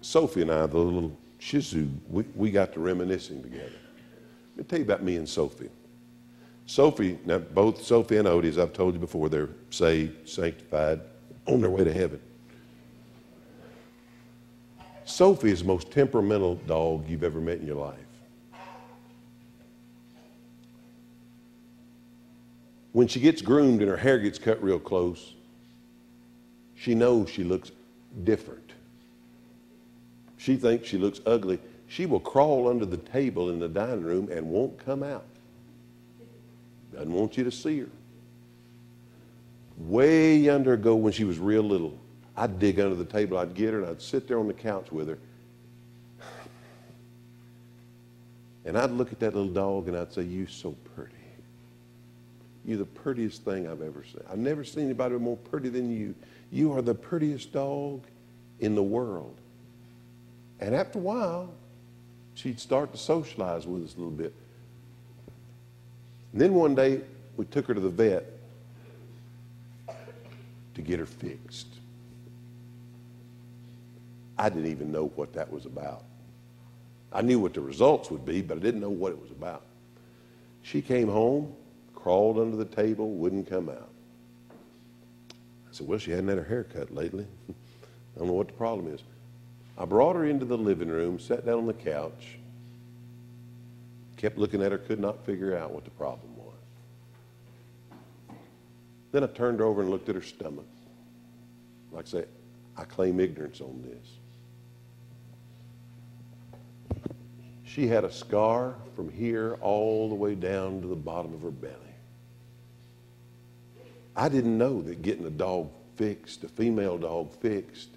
Sophie and I, the little Shih Tzu, we got to reminiscing together. Let me tell you about me and Sophie. Sophie, now both Sophie and Odie, as I've told you before, they're saved, sanctified, on their way to heaven. Sophie is the most temperamental dog you've ever met in your life. When she gets groomed and her hair gets cut real close, she knows she looks different. She thinks she looks ugly. She will crawl under the table in the dining room and won't come out. Doesn't want you to see her. Way yonder ago when she was real little, I'd dig under the table, I'd get her, and I'd sit there on the couch with her. And I'd look at that little dog and I'd say, "You're so pretty. You're the prettiest thing I've ever seen. I've never seen anybody more pretty than you. You are the prettiest dog in the world." And after a while, she'd start to socialize with us a little bit. And then one day, we took her to the vet to get her fixed. I didn't even know what that was about. I knew what the results would be, but I didn't know what it was about. She came home, crawled under the table, wouldn't come out. I said, "Well, she hadn't had her hair cut lately. I don't know what the problem is." I brought her into the living room, sat down on the couch, kept looking at her, could not figure out what the problem was. Then I turned her over and looked at her stomach. Like I say, I claim ignorance on this. She had a scar from here all the way down to the bottom of her belly. I didn't know that getting a dog fixed, a female dog fixed,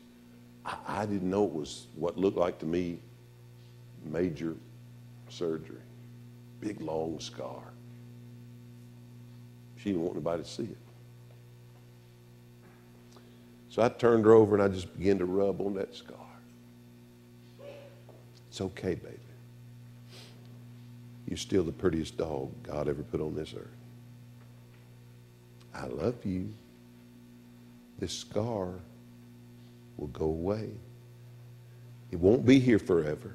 I didn't know it was what looked like to me major surgery. Big, long scar. She didn't want anybody to see it. So I turned her over and I just began to rub on that scar. "It's okay, baby. You're still the prettiest dog God ever put on this earth. I love you. This scar will go away. It won't be here forever.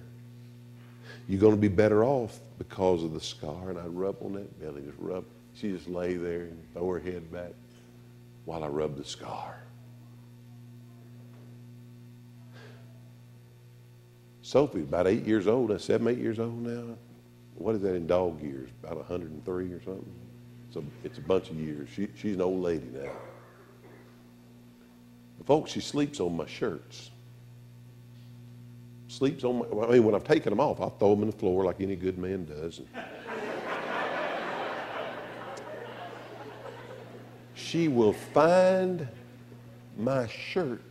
You're going to be better off because of the scar." And I rub on that belly, just rub. She just lay there and throw her head back while I rub the scar. Sophie's about 8 years old, 7, 8 years old now. What is that in dog years? About 103 or something? So it's a bunch of years. She's an old lady now. But folks, she sleeps on my shirts. Sleeps on my, I mean, when I've taken them off, I'll throw them in the floor like any good man does. She will find my shirt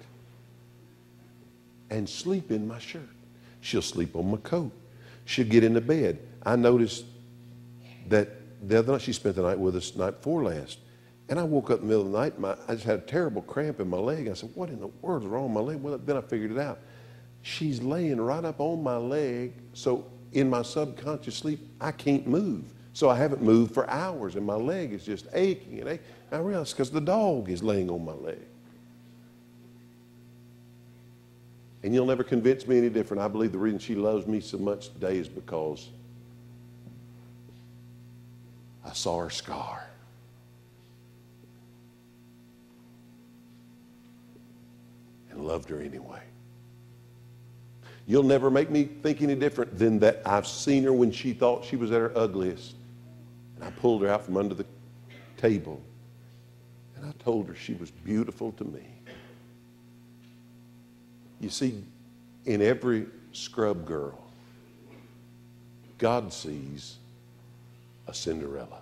and sleep in my shirt. She'll sleep on my coat. She'll get into bed. I noticed that the other night she spent the night with us, night before last. And I woke up in the middle of the night, I just had a terrible cramp in my leg. I said, "What in the world is wrong with my leg?" Well, then I figured it out. She's laying right up on my leg, so in my subconscious sleep, I can't move. So I haven't moved for hours, and my leg is just aching and aching. I realized because the dog is laying on my leg. And you'll never convince me any different. I believe the reason she loves me so much today is because I saw her scar. And loved her anyway. You'll never make me think any different than that I've seen her when she thought she was at her ugliest. And I pulled her out from under the table. And I told her she was beautiful to me. You see, in every scrub girl, God sees a Cinderella.